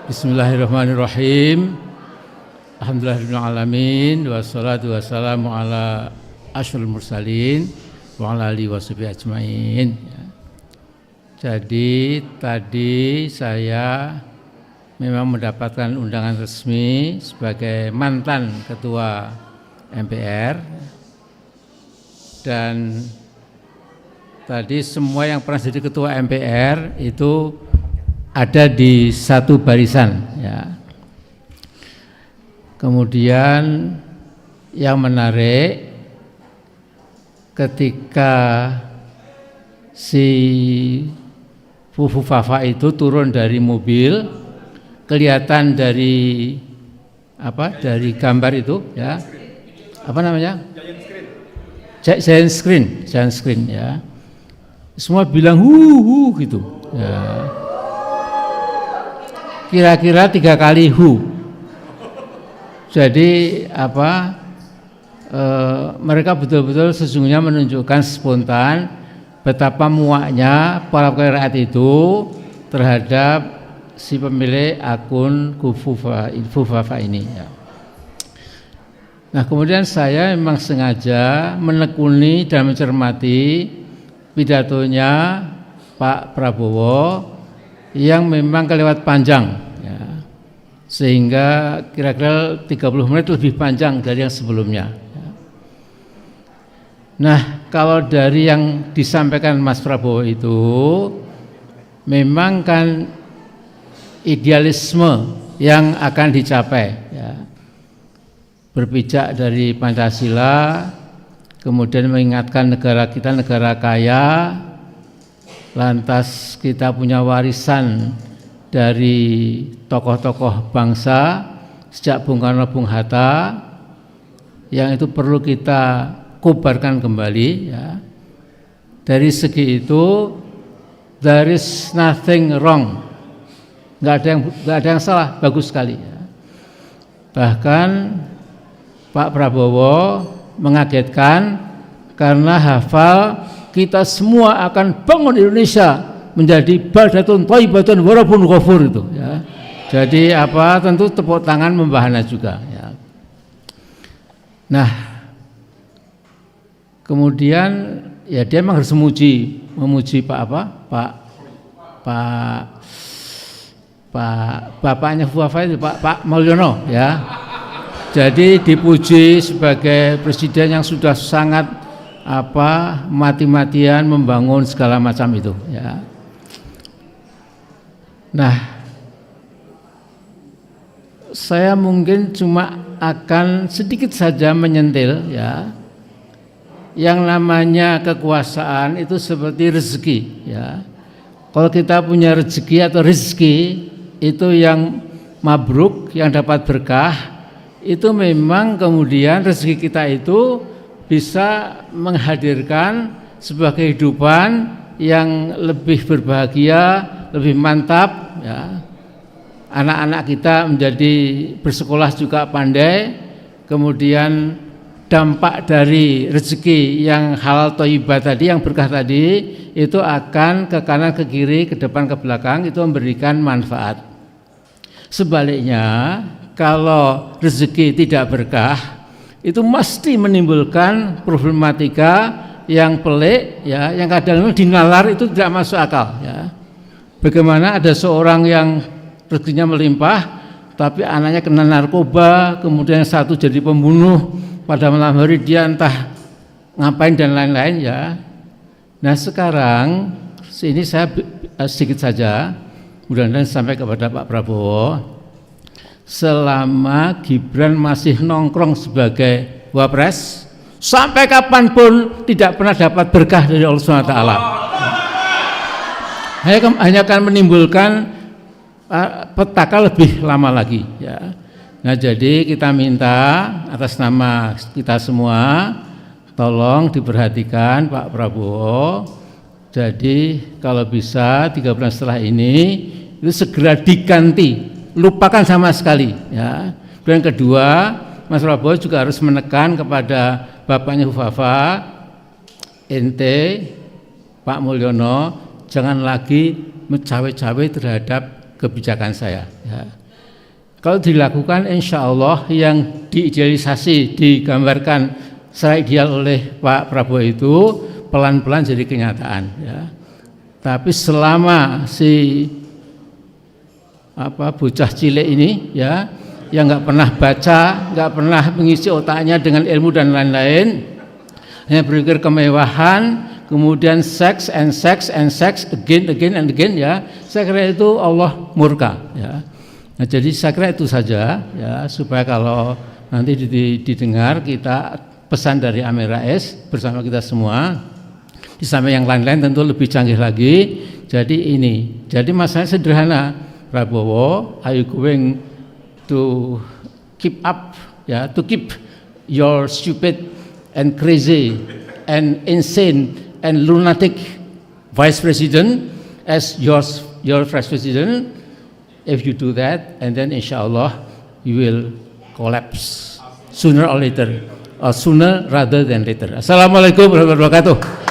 Bismillahirrahmanirrahim. Alhamdulillahirrahmanirrahim. Wassalatu wassalamu ala asyrul mursalin wa ala alihi washabihi ajmain. Jadi tadi saya memang mendapatkan undangan resmi sebagai mantan ketua MPR, dan tadi semua yang pernah jadi ketua MPR itu ada di satu barisan, ya. Kemudian yang menarik, ketika si Fufu Fafa itu turun dari mobil, kelihatan dari dari gambar itu, ya, apa namanya? Giant screen, ya. Semua bilang hu gitu, ya. Kira-kira 3 kali hu. Jadi mereka betul-betul sesungguhnya menunjukkan spontan betapa muaknya para rakyat itu terhadap si pemilik akun Fufafa ini, ya. Nah, kemudian saya memang sengaja menekuni dan mencermati pidatonya Pak Prabowo yang memang kelewat panjang, ya, sehingga kira-kira 30 menit lebih panjang dari yang sebelumnya, ya. Nah, kalau dari yang disampaikan Mas Prabowo itu memang kan idealisme yang akan dicapai, ya. Berpijak dari Pancasila, kemudian mengingatkan negara kita negara kaya, lantas kita punya warisan dari tokoh-tokoh bangsa sejak Bung Karno, Bung Hatta, yang itu perlu kita kobarkan kembali, ya. Dari segi itu there is nothing wrong, nggak ada yang salah, bagus sekali, ya. Bahkan Pak Prabowo mengagetkan karena hafal kita semua akan bangun Indonesia menjadi baldatun thayyibatun wa rabbun ghafur itu, ya. Jadi tentu tepuk tangan membahana juga, ya. Nah, kemudian ya dia memang harus memuji bapaknya Fufafa itu Pak Mulyono, ya. Jadi dipuji sebagai presiden yang sudah sangat mati-matian membangun segala macam itu, ya. Nah, saya mungkin cuma akan sedikit saja menyentil, ya. Yang namanya kekuasaan itu seperti rezeki, ya. Kalau kita punya rezeki atau rezeki itu yang mabruk, yang dapat berkah, itu memang kemudian rezeki kita itu bisa menghadirkan sebuah kehidupan yang lebih berbahagia, lebih mantap, ya. Anak-anak kita menjadi bersekolah juga pandai, kemudian dampak dari rezeki yang halal thayyibah tadi, yang berkah tadi, itu akan ke kanan, ke kiri, ke depan, ke belakang, itu memberikan manfaat. Sebaliknya, kalau rezeki tidak berkah, itu mesti menimbulkan problematika yang pelik, ya, yang kadang dinalar itu tidak masuk akal, ya. Bagaimana ada seorang yang rezekinya melimpah, tapi anaknya kena narkoba, kemudian satu jadi pembunuh, pada malam hari dia entah ngapain dan lain-lain, ya. Nah, sekarang ini saya sedikit saja, mudah-mudahan sampai kepada Pak Prabowo. Selama Gibran masih nongkrong sebagai wapres, sampai kapanpun tidak pernah dapat berkah dari Allah SWT. Hanya akan menimbulkan petaka lebih lama lagi, ya. Nah, jadi kita minta atas nama kita semua, tolong diperhatikan Pak Prabowo. Jadi kalau bisa 3 bulan setelah ini itu segera diganti, lupakan sama sekali, ya. Dan kedua, Mas Prabowo juga harus menekan kepada bapaknya Fufafa, ente Pak Mulyono, jangan lagi mencawe-cawe terhadap kebijakan saya. Ya. Kalau dilakukan, insya Allah yang diidealisasi, digambarkan secara ideal oleh Pak Prabowo itu pelan-pelan jadi kenyataan. Ya. Tapi selama si bocah cilik ini, ya, yang nggak pernah baca, nggak pernah mengisi otaknya dengan ilmu dan lain-lain, hanya berpikir kemewahan, kemudian seks and sex again and again, ya, saya kira itu Allah murka. Ya. Nah, jadi saya kira itu saja, ya, supaya kalau nanti didengar kita pesan dari Amin Rais bersama kita semua, di samping yang lain-lain tentu lebih canggih lagi. Jadi ini, jadi masalahnya sederhana, Prabowo, are you going to keep up, ya, to keep your stupid and crazy and insane and lunatic vice president as your vice president? If you do that, and then inshallah you will collapse sooner or later, or sooner rather than later. Assalamualaikum warahmatullahi wabarakatuh.